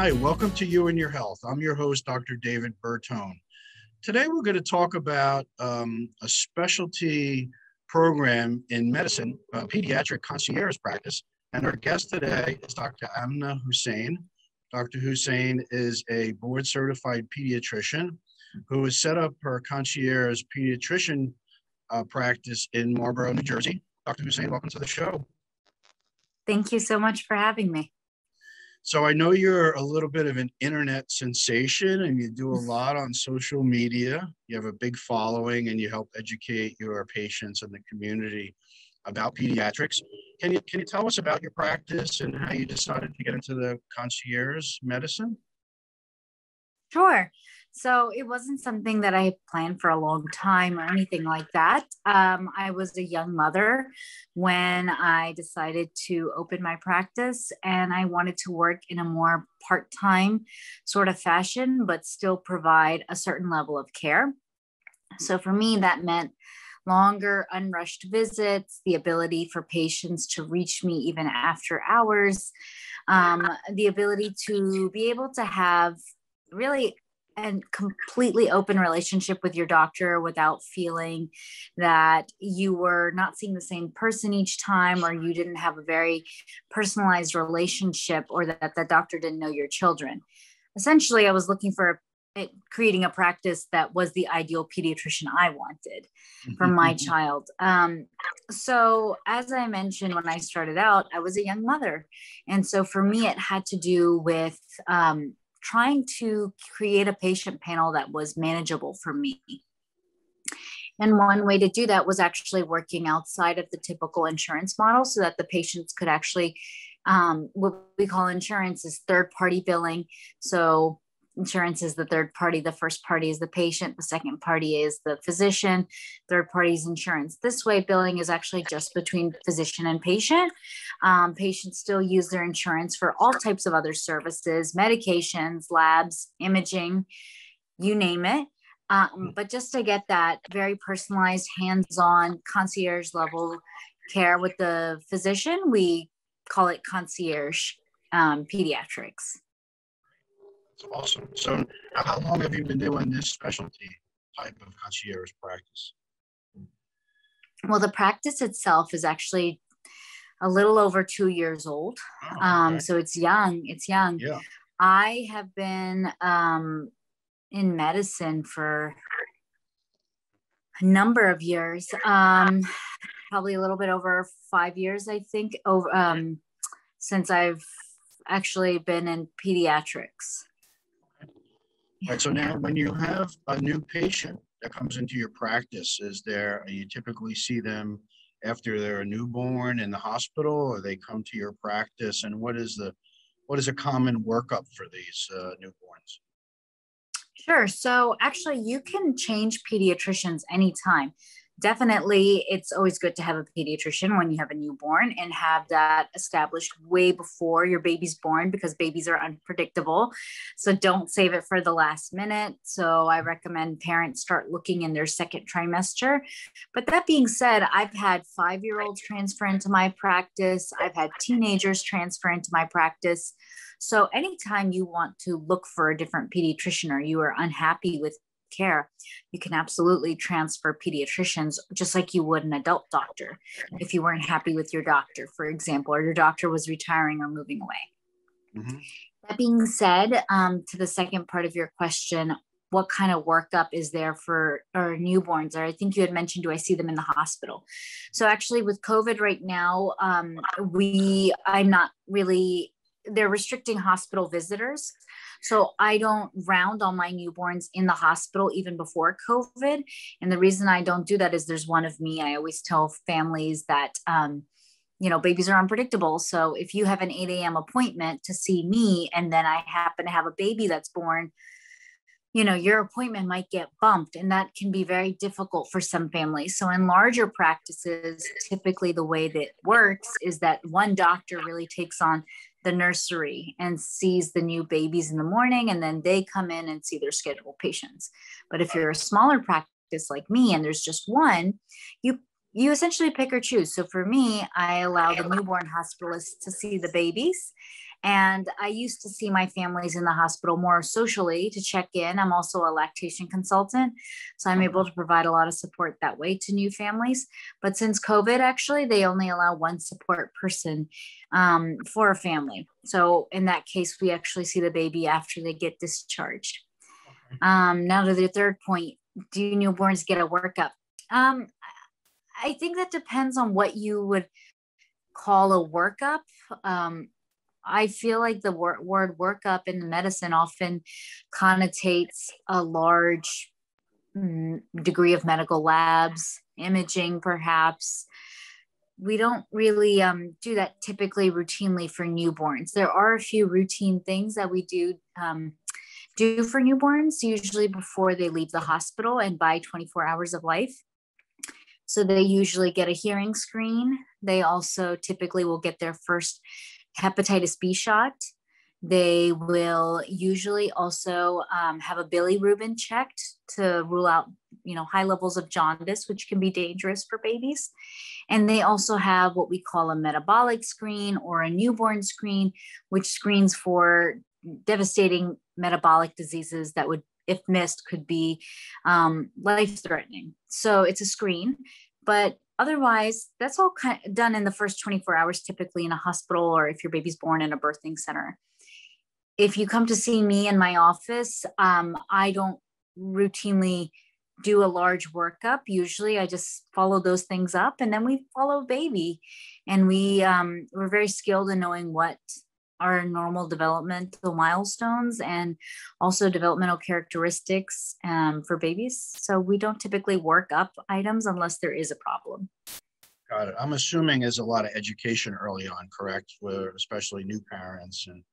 Hi, welcome to You and Your Health. I'm your host, Dr. David Bertone. Today, we're going to talk about a specialty program in medicine, pediatric concierge practice. And our guest today is Dr. Amna Husain. Dr. Husain is a board-certified pediatrician who has set up her concierge pediatrician practice in Marlborough, New Jersey. Dr. Husain, welcome to the show. Thank you so much for having me. So I know you're a little bit of an internet sensation and you do a lot on social media. You have a big following and you help educate your patients and the community about pediatrics. Can you tell us about your practice and how you decided to get into the concierge medicine? Sure. So it wasn't something that I planned for a long time or anything like that. I was a young mother when I decided to open my practice, and I wanted to work in a more part-time sort of fashion, but still provide a certain level of care. So for me, that meant longer, unrushed visits, the ability for patients to reach me even after hours, the ability to be able to have really and completely open relationship with your doctor without feeling that you were not seeing the same person each time, or you didn't have a very personalized relationship, or that the doctor didn't know your children. Essentially, I was looking for creating a practice that was the ideal pediatrician I wanted for my child. So as I mentioned, when I started out, I was a young mother. And so for me, it had to do with trying to create a patient panel that was manageable for me. And one way to do that was actually working outside of the typical insurance model so that the patients could actually, what we call insurance is third-party billing. So insurance is the third party. The first party is the patient. The second party is the physician. Third party is insurance. This way, billing is actually just between physician and patient. Patients still use their insurance for all types of other services, medications, labs, imaging, you name it. But just to get that very personalized, hands-on, concierge level care with the physician, we call it concierge pediatrics. Awesome. So how long have you been doing this specialty type of concierge practice? Well, the practice itself is actually a little over 2 years old. Okay. So it's young. It's young. Yeah. I have been in medicine for a number of years, probably a little bit over 5 years, I think, since I've actually been in pediatrics. Right. So now when you have a new patient that comes into your practice, you typically see them after they're a newborn in the hospital, or they come to your practice, and what is a common workup for these newborns? Sure. So actually you can change pediatricians anytime. Definitely, it's always good to have a pediatrician when you have a newborn and have that established way before your baby's born, because babies are unpredictable. So don't save it for the last minute. So I recommend parents start looking in their second trimester. But that being said, I've had 5-year-olds transfer into my practice. I've had teenagers transfer into my practice. So anytime you want to look for a different pediatrician or you are unhappy with care, you can absolutely transfer pediatricians just like you would an adult doctor if you weren't happy with your doctor, for example, or your doctor was retiring or moving away. Mm-hmm. That being said, to the second part of your question, what kind of workup is there for our newborns? Or I think you had mentioned, do I see them in the hospital? So actually with COVID right now, they're restricting hospital visitors. So I don't round all my newborns in the hospital even before COVID. And the reason I don't do that is there's one of me. I always tell families that, babies are unpredictable. So if you have an 8 a.m. appointment to see me, and then I happen to have a baby that's born, your appointment might get bumped, and that can be very difficult for some families. So in larger practices, typically the way that it works is that one doctor really takes on the nursery and sees the new babies in the morning, and then they come in and see their scheduled patients. But if you're a smaller practice like me and there's just one, you essentially pick or choose. So for me, I allow the newborn hospitalists to see the babies, And I used to see my families in the hospital more socially to check in. I'm also a lactation consultant, so I'm able to provide a lot of support that way to new families. But since COVID, actually, they only allow one support person for a family. So in that case, we actually see the baby after they get discharged. Now to the third point, do newborns get a workup? I think that depends on what you would call a workup. I feel like the word workup in medicine often connotates a large degree of medical labs, imaging, perhaps. We don't really do that typically routinely for newborns. There are a few routine things that we do for newborns, usually before they leave the hospital and by 24 hours of life. So they usually get a hearing screen. They also typically will get their first hepatitis B shot. They will usually also have a bilirubin checked to rule out, high levels of jaundice, which can be dangerous for babies. And they also have what we call a metabolic screen or a newborn screen, which screens for devastating metabolic diseases that would, if missed, could be life-threatening. So it's a screen, but otherwise, that's all done in the first 24 hours, typically in a hospital, or if your baby's born in a birthing center. If you come to see me in my office, I don't routinely do a large workup. Usually I just follow those things up, and then we follow baby. And we're very skilled in knowing what are normal developmental milestones and also developmental characteristics for babies. So we don't typically work up items unless there is a problem. Got it. I'm assuming there's a lot of education early on, correct? For especially new parents and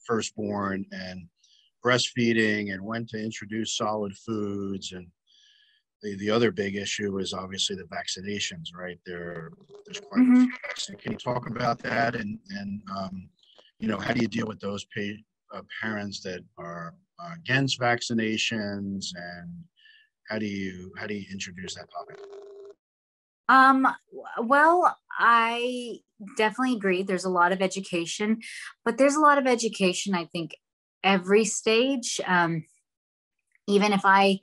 firstborn, and breastfeeding, and when to introduce solid foods. And the other big issue is obviously the vaccinations, right? There's quite a few. Can you talk about that? And how do you deal with those parents that are against vaccinations, and how do you introduce that topic? Well, I definitely agree. There's a lot of education, but there's a lot of education, I think, every stage. Even if my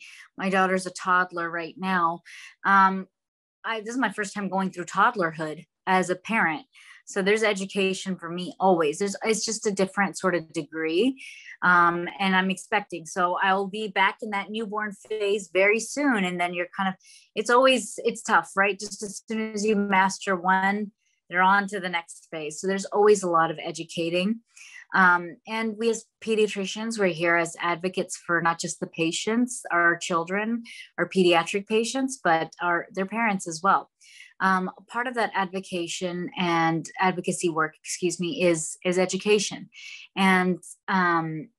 daughter's a toddler right now, this is my first time going through toddlerhood as a parent. So there's education for me always. It's just a different sort of degree. And I'm expecting. So I'll be back in that newborn phase very soon. And then it's tough, right? Just as soon as you master one, they're on to the next phase. So there's always a lot of educating. And we as pediatricians, we're here as advocates for not just the patients, our children, our pediatric patients, but their parents as well. Part of that advocacy work, is education. And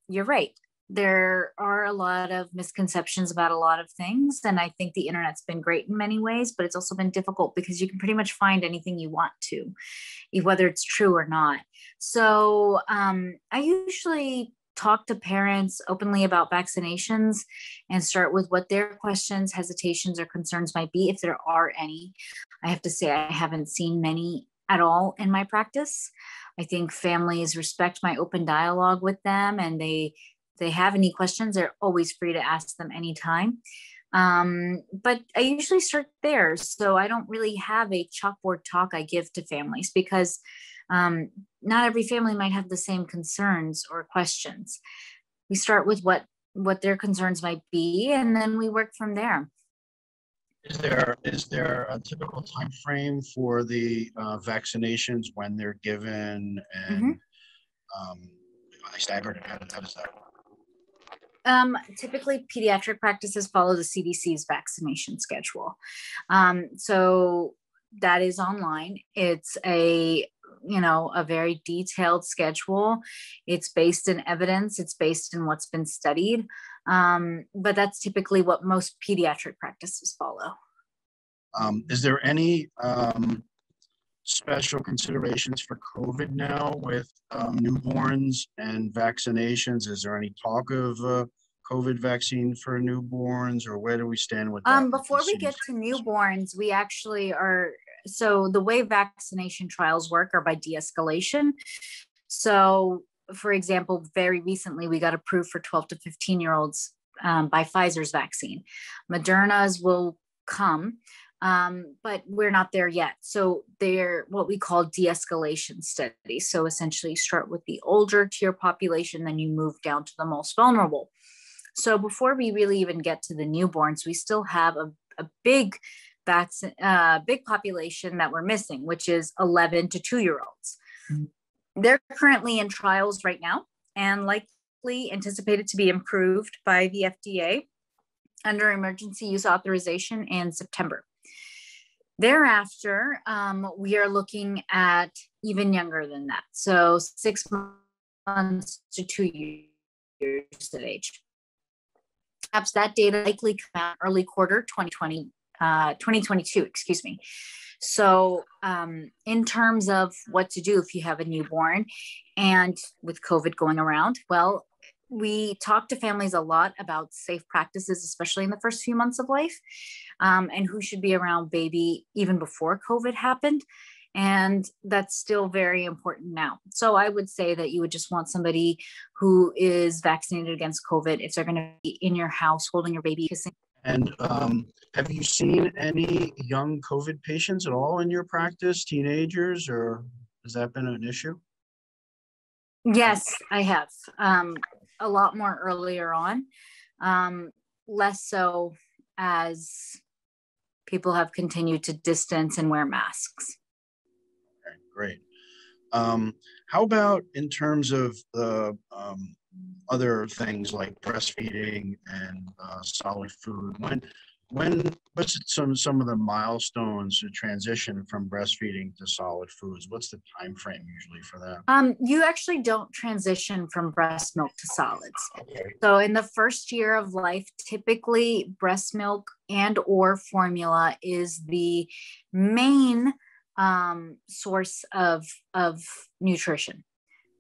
you're right. There are a lot of misconceptions about a lot of things. And I think the internet's been great in many ways, but it's also been difficult because you can pretty much find anything you want to, whether it's true or not. So I usually talk to parents openly about vaccinations and start with what their questions, hesitations, or concerns might be, if there are any. I have to say I haven't seen many at all in my practice. I think families respect my open dialogue with them, and they have any questions, they're always free to ask them anytime. But I usually start there. So I don't really have a chalkboard talk I give to families, because not every family might have the same concerns or questions. We start with what their concerns might be, and then we work from there. Is there a typical time frame for the vaccinations, when they're given, and are they staggered? How does that work? Typically, pediatric practices follow the CDC's vaccination schedule. So that is online. It's a very detailed schedule. It's based in evidence. It's based in what's been studied. But that's typically what most pediatric practices follow. Is there any special considerations for COVID now with newborns and vaccinations? Is there any talk of COVID vaccine for newborns, or where do we stand with that? Before we get to newborns, we actually are. So the way vaccination trials work are by de-escalation. So for example, very recently we got approved for 12 to 15-year-olds by Pfizer's vaccine. Moderna's will come, but we're not there yet. So they're what we call de-escalation studies. So essentially start with the older tier population, then you move down to the most vulnerable. So before we really even get to the newborns, we still have a big population that we're missing, which is 11 to 2-year-olds. They're currently in trials right now and likely anticipated to be improved by the FDA under emergency use authorization in September. Thereafter, we are looking at even younger than that. So 6 months to 2 years of age. Perhaps that data likely come out early quarter 2022, excuse me. So in terms of what to do if you have a newborn and with COVID going around, well, we talk to families a lot about safe practices, especially in the first few months of life, and who should be around baby even before COVID happened. And that's still very important now. So I would say that you would just want somebody who is vaccinated against COVID if they're going to be in your house holding your baby, kissing. And have you seen any young COVID patients at all in your practice, teenagers, or has that been an issue? Yes, I have. A lot more earlier on, less so as people have continued to distance and wear masks. Okay, great. How about in terms of the other things like breastfeeding and solid food? What's some of the milestones to transition from breastfeeding to solid foods? What's the time frame usually for that? You actually don't transition from breast milk to solids. Okay. So in the first year of life, typically breast milk and or formula is the main source of nutrition.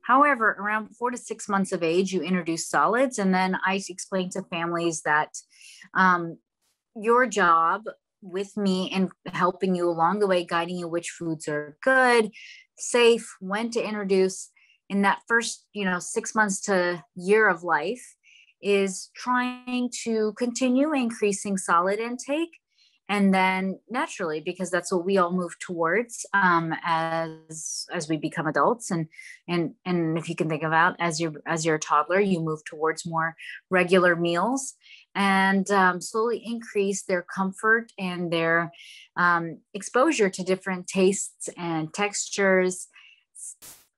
However, around 4 to 6 months of age, you introduce solids. And then I explain to families that your job with me and helping you along the way, guiding you which foods are good, safe, when to introduce in that first, 6 months to year of life is trying to continue increasing solid intake. And then naturally, because that's what we all move towards as we become adults, and if you can think about as you're a toddler, you move towards more regular meals and slowly increase their comfort and their exposure to different tastes and textures,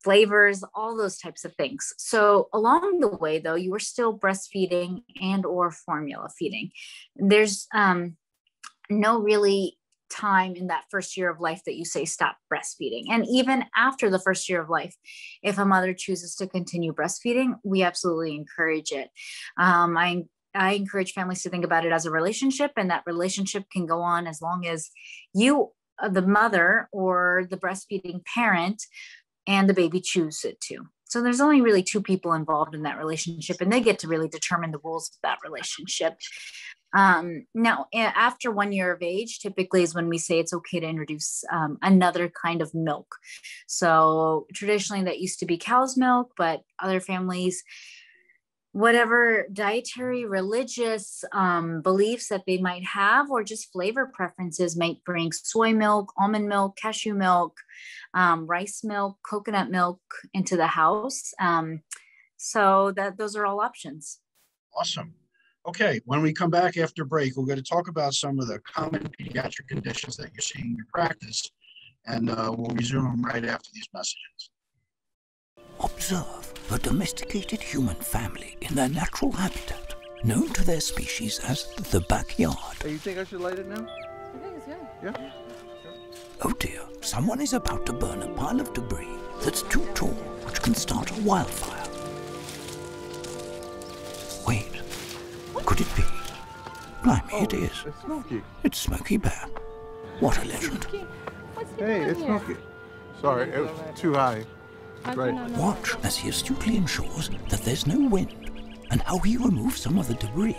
flavors, all those types of things. So along the way, though, you are still breastfeeding and or formula feeding. There's no really time in that first year of life that you say stop breastfeeding. And even after the first year of life, if a mother chooses to continue breastfeeding, we absolutely encourage it. I encourage families to think about it as a relationship, and that relationship can go on as long as you, the mother or the breastfeeding parent, and the baby choose it to. So there's only really 2 people involved in that relationship, and they get to really determine the rules of that relationship. Now, after 1 year of age, typically is when we say it's okay to introduce another kind of milk. So traditionally that used to be cow's milk, but other families, whatever dietary, religious beliefs that they might have, or just flavor preferences, might bring soy milk, almond milk, cashew milk, rice milk, coconut milk into the house. So those are all options. Awesome. Okay, when we come back after break, we're going to talk about some of the common pediatric conditions that you're seeing in your practice, and we'll resume right after these messages. Observe a domesticated human family in their natural habitat, known to their species as the backyard. Hey, you think I should light it now? I think it's good. Yeah? Oh dear, someone is about to burn a pile of debris that's too tall, which can start a wildfire. Wait, could it be? Blimey, it is. It's Smokey. It's Smokey Bear. What a legend. Hey, it's Smokey. Sorry, it was too high. Right. Watch as he astutely ensures that there's no wind, and how he removes some of the debris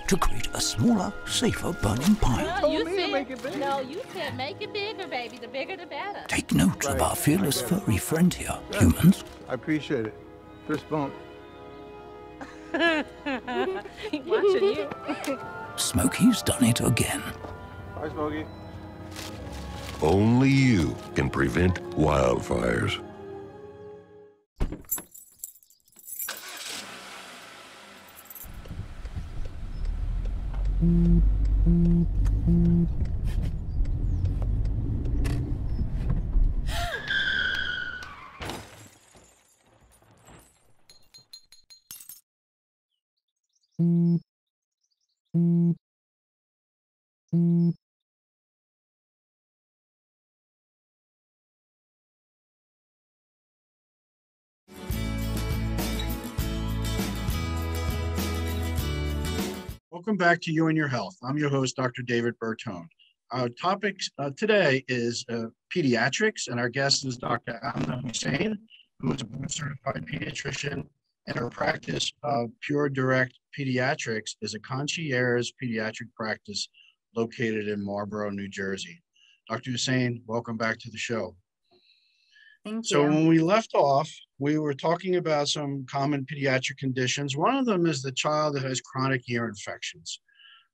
to create a smaller, safer burning pile. No, you told me to make it bigger. No, you said make it bigger, baby. The bigger, the better. Take note of Right. our fearless furry friend here, humans. I appreciate it. Fist bump. Watching you. Smokey's done it again. Bye, Smokey. Only you can prevent wildfires. Welcome back to You and Your Health. I'm your host, Dr. David Bertone. Our topic today is pediatrics, and our guest is Dr. Amna Husain, who is a board-certified pediatrician, and her practice of Pure Direct Pediatrics is a concierge pediatric practice located in Marlborough, New Jersey. Dr. Husain, welcome back to the show. Thank So you. when we left off, we were talking about some common pediatric conditions. One of them is the child that has chronic ear infections.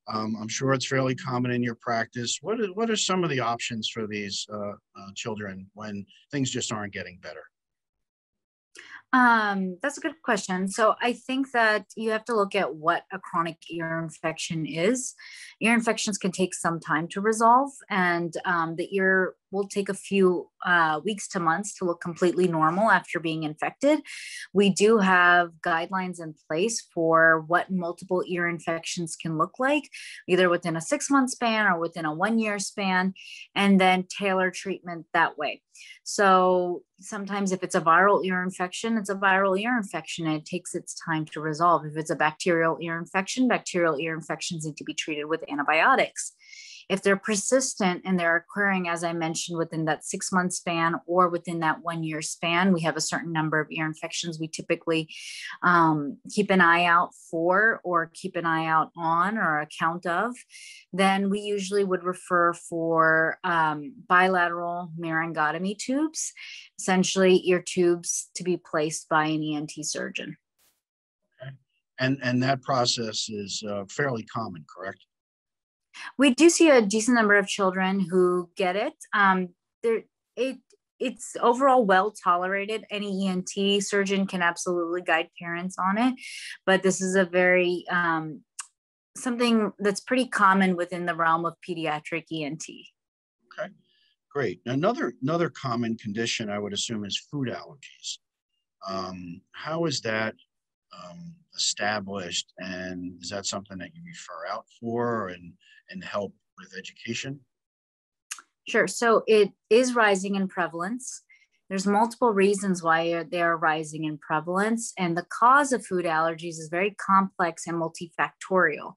I'm sure it's fairly common in your practice. What are some of the options for these children when things just aren't getting better? That's a good question. So I think that you have to look at what a chronic ear infection is. Ear infections can take some time to resolve, and the ear will take a few weeks to months to look completely normal after being infected. We do have guidelines in place for what multiple ear infections can look like, either within a 6-month span or within a 1-year span, and then tailor treatment that way. So sometimes if it's a viral ear infection, it's a viral ear infection and it takes its time to resolve. If it's a bacterial ear infections need to be treated with antibiotics. If they're persistent and they're occurring, as I mentioned, within that 6-month span or within that 1-year span, we have a certain number of ear infections we typically keep an eye out for or keep an eye out on or account of, then we usually would refer for bilateral myringotomy tubes, essentially ear tubes to be placed by an ENT surgeon. Okay. And that process is fairly common, correct? We do see a decent number of children who get it. It's overall well tolerated. Any ENT surgeon can absolutely guide parents on it, but this is a very something that's pretty common within the realm of pediatric ENT. Okay, great. Another common condition I would assume is food allergies. How is that established, and is that something that you refer out for and help with education? Sure. So it is rising in prevalence. There's multiple reasons why they're rising in prevalence, and the cause of food allergies is very complex and multifactorial.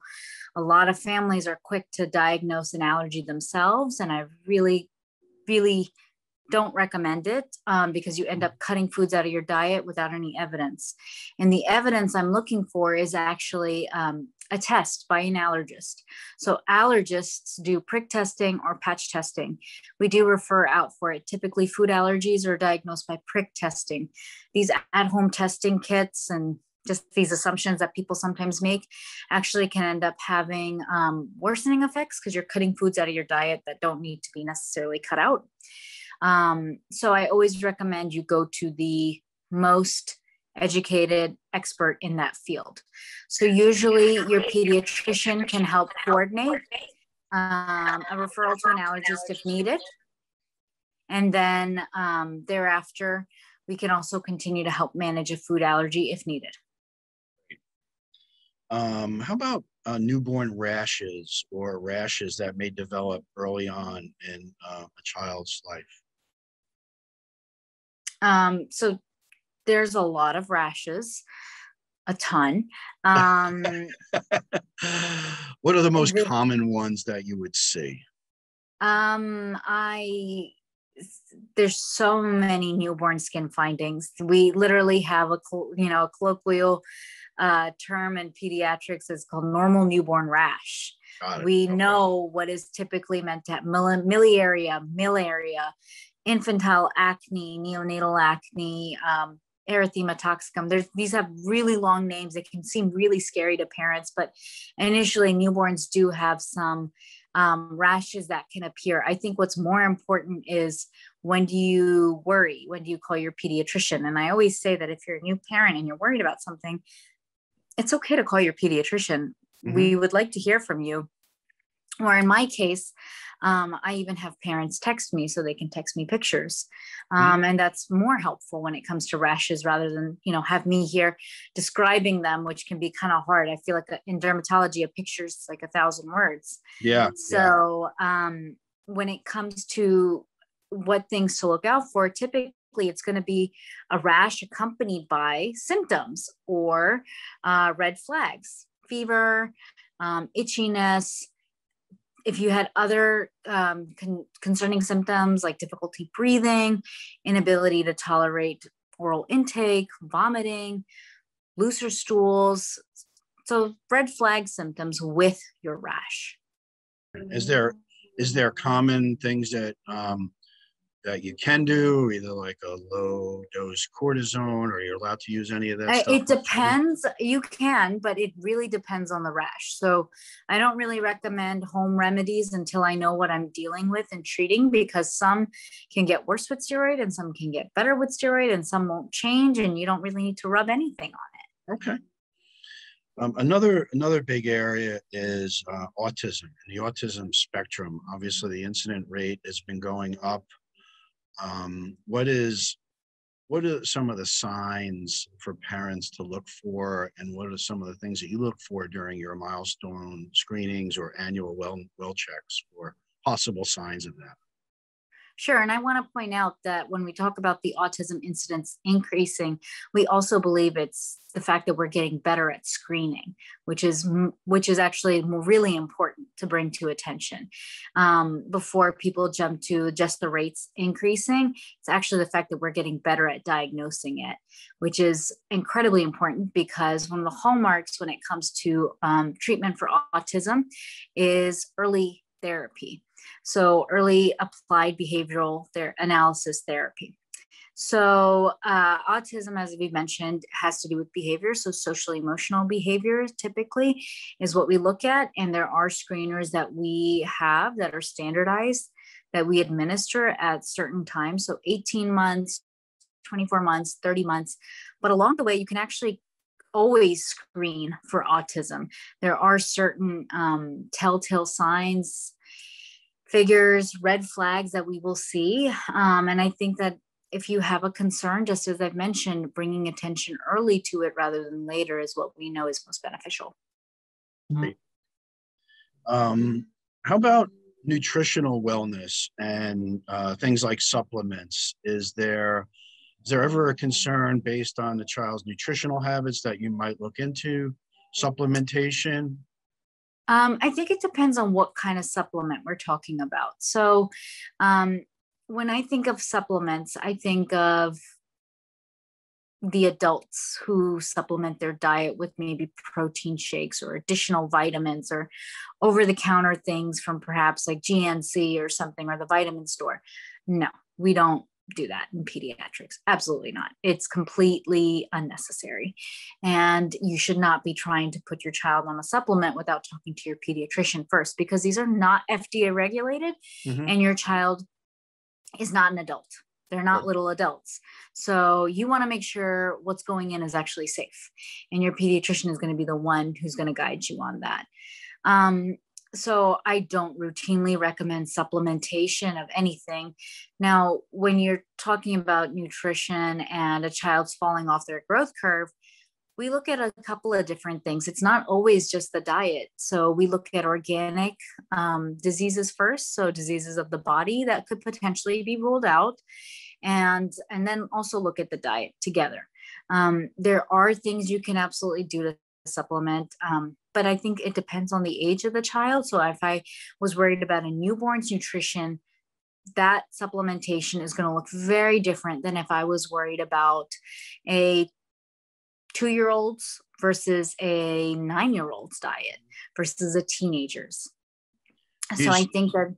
A lot of families are quick to diagnose an allergy themselves, and I really don't recommend it because you end up cutting foods out of your diet without any evidence. And the evidence I'm looking for is actually a test by an allergist. So allergists do prick testing or patch testing. We do refer out for it. Typically food allergies are diagnosed by prick testing. These at-home testing kits and just these assumptions that people sometimes make actually can end up having worsening effects because you're cutting foods out of your diet that don't need to be necessarily cut out. So I always recommend you go to the most educated expert in that field. So usually your pediatrician can help coordinate a referral to an allergist if needed. And then thereafter, we can also continue to help manage a food allergy if needed. How about newborn rashes or rashes that may develop early on in a child's life? So there's a lot of rashes, a ton. What are the most common ones that you would see? There's so many newborn skin findings. We literally have a colloquial term in pediatrics is called normal newborn rash. We know what is typically meant to have miliaria, infantile acne, neonatal acne, erythema toxicum. These have really long names. They can seem really scary to parents, but initially newborns do have some rashes that can appear. I think what's more important is, when do you worry? When do you call your pediatrician? And I always say that if you're a new parent and you're worried about something, it's okay to call your pediatrician. We would like to hear from you. Or in my case, I even have parents text me so they can text me pictures. And that's more helpful when it comes to rashes, rather than, have me here describing them, which can be kind of hard. I feel like in dermatology, a picture is like 1,000 words. Yeah. So when it comes to what things to look out for, typically it's going to be a rash accompanied by symptoms or red flags, fever, itchiness. If you had other concerning symptoms like difficulty breathing, inability to tolerate oral intake, vomiting, looser stools, so red flag symptoms with your rash. Is there common things that that you can do, either like a low dose cortisone, or you're allowed to use any of that stuff? It depends. You can, but it really depends on the rash. So I don't really recommend home remedies until I know what I'm dealing with and treating, because some can get worse with steroid and some can get better with steroid and some won't change, and you don't really need to rub anything on it. Okay. Another big area is autism, and the autism spectrum. Obviously, the incident rate has been going up. What are some of the signs for parents to look for, and what are some of the things that you look for during your milestone screenings or annual well checks for possible signs of that? Sure. And I want to point out that when we talk about the autism incidence increasing, we also believe it's the fact that we're getting better at screening, which is actually really important to bring to attention. Before people jump to just the rates increasing, it's actually the fact that we're getting better at diagnosing it, which is incredibly important, because one of the hallmarks when it comes to treatment for autism is early therapy. So early applied behavioral analysis therapy. So autism, as we mentioned, has to do with behavior. So social emotional behavior typically is what we look at. And there are screeners that we have that are standardized that we administer at certain times. So 18 months, 24 months, 30 months. But along the way, you can actually always screen for autism. There are certain telltale signs, figures, red flags that we will see. And I think that if you have a concern, just as I've mentioned, bringing attention early to it rather than later is what we know is most beneficial. Great. How about nutritional wellness and things like supplements? Is there ever a concern based on the child's nutritional habits that you might look into supplementation? I think it depends on what kind of supplement we're talking about. So when I think of supplements, I think of the adults who supplement their diet with maybe protein shakes or additional vitamins or over-the-counter things from perhaps like GNC or something, or the vitamin store. No, we don't do that in pediatrics. Absolutely not. It's completely unnecessary. And you should not be trying to put your child on a supplement without talking to your pediatrician first, because these are not FDA regulated and your child is not an adult. They're not little adults. So you want to make sure what's going in is actually safe. And your pediatrician is going to be the one who's going to guide you on that. So I don't routinely recommend supplementation of anything. Now, when you're talking about nutrition and a child's falling off their growth curve, we look at a couple of different things. It's not always just the diet. So we look at organic diseases first. So diseases of the body that could potentially be ruled out. And then also look at the diet together. There are things you can absolutely do to supplement, but I think it depends on the age of the child. So if I was worried about a newborn's nutrition, that supplementation is going to look very different than if I was worried about a 2-year-old's versus a 9-year-old's diet versus a teenager's. So I think that.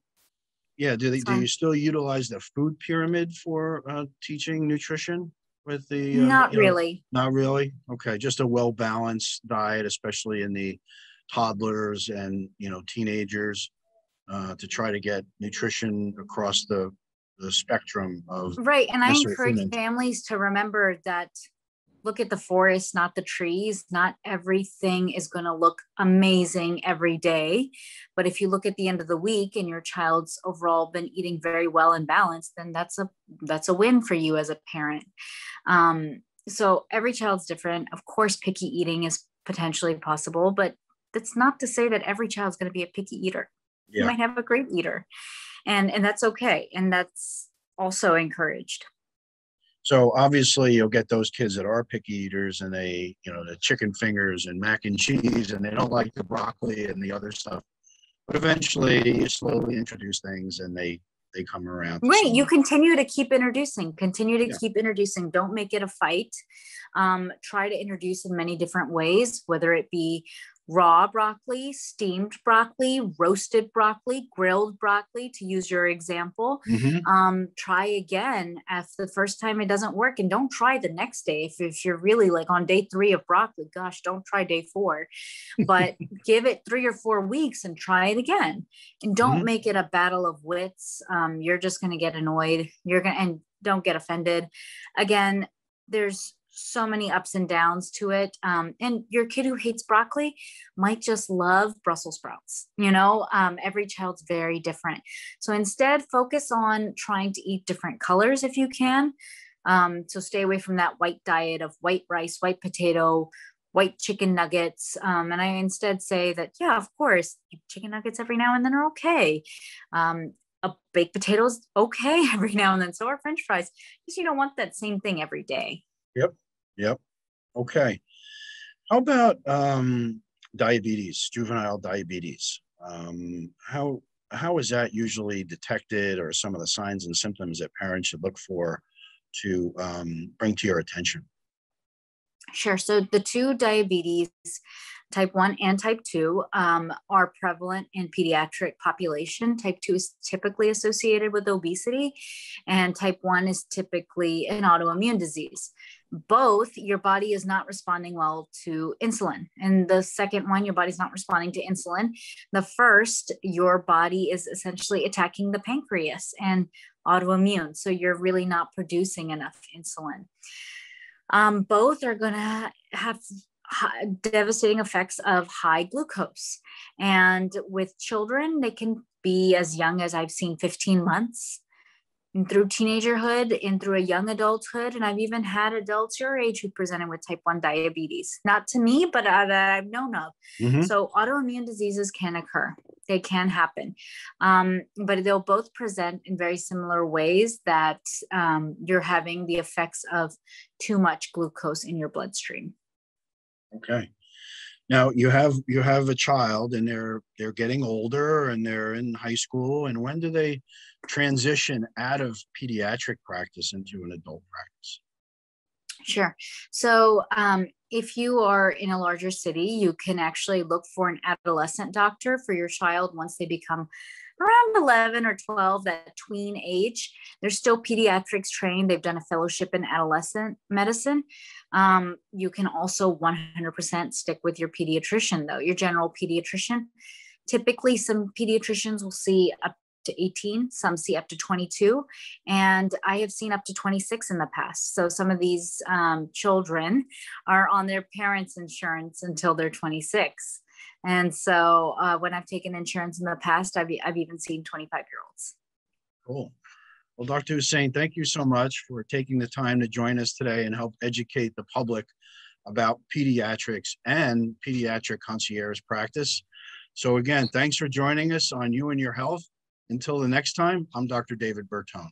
Yeah. Do you still utilize the food pyramid for teaching nutrition? with the Not really. Not really. Okay, just a well-balanced diet, especially in the toddlers and teenagers, to try to get nutrition across the spectrum of Right. And I necessary encourage food. families to remember that look at the forest, not the trees. Not everything is going to look amazing every day. But if you look at the end of the week and your child's overall been eating very well and balanced, then that's a win for you as a parent. So every child's different. Of course, picky eating is potentially possible, but that's not to say that every child's going to be a picky eater. Yeah. You might have a great eater, and that's okay. And that's also encouraged. So obviously you'll get those kids that are picky eaters and they, the chicken fingers and mac and cheese, and they don't like the broccoli and the other stuff. But eventually you slowly introduce things and they come around. Right. You continue to keep introducing, keep introducing. Don't make it a fight. Try to introduce in many different ways, whether it be raw broccoli, steamed broccoli, roasted broccoli, grilled broccoli, to use your example. Try again. If the first time it doesn't work, and don't try the next day. If you're really like on day 3 of broccoli, gosh, don't try day 4, but give it 3 or 4 weeks and try it again. And don't make it a battle of wits. You're just going to get annoyed. And don't get offended. Again, there's so many ups and downs to it. And your kid who hates broccoli might just love Brussels sprouts. Every child's very different. So instead, focus on trying to eat different colors if you can. So stay away from that white diet of white rice, white potato, white chicken nuggets. And I instead say that, yeah, of course, chicken nuggets every now and then are okay. A baked potato's okay every now and then. So are French fries, because you don't want that same thing every day. Yep. Okay. How about diabetes, juvenile diabetes? How is that usually detected, or some of the signs and symptoms that parents should look for to bring to your attention? Sure. So the 2 diabetes, type 1 and type 2, are prevalent in pediatric population. Type 2 is typically associated with obesity, and type 1 is typically an autoimmune disease. Both, your body is not responding well to insulin. And the second one, your body's not responding to insulin. The first, your body is essentially attacking the pancreas and autoimmune. So you're really not producing enough insulin. Both are going to have devastating effects of high glucose. And with children, they can be as young as I've seen 15 months, and through teenagerhood and through a young adulthood. And I've even had adults your age who presented with type 1 diabetes, not to me, but that I've known of. So autoimmune diseases can occur. They can happen. But they'll both present in very similar ways, that you're having the effects of too much glucose in your bloodstream. Okay. Now you have a child, and they're getting older, and they're in high school. And when do they transition out of pediatric practice into an adult practice? Sure. So if you are in a larger city, you can actually look for an adolescent doctor for your child once they become around 11 or 12, that tween age. They're still pediatrics trained. They've done a fellowship in adolescent medicine. You can also 100% stick with your pediatrician, though, your general pediatrician. Typically, some pediatricians will see up to 18, some see up to 22, and I have seen up to 26 in the past. So some of these children are on their parents' insurance until they're 26. And so when I've taken insurance in the past, I've even seen 25-year-olds. Cool. Well, Dr. Husain, thank you so much for taking the time to join us today and help educate the public about pediatrics and pediatric concierge practice. So again, thanks for joining us on You and Your Health. Until the next time, I'm Dr. David Bertone.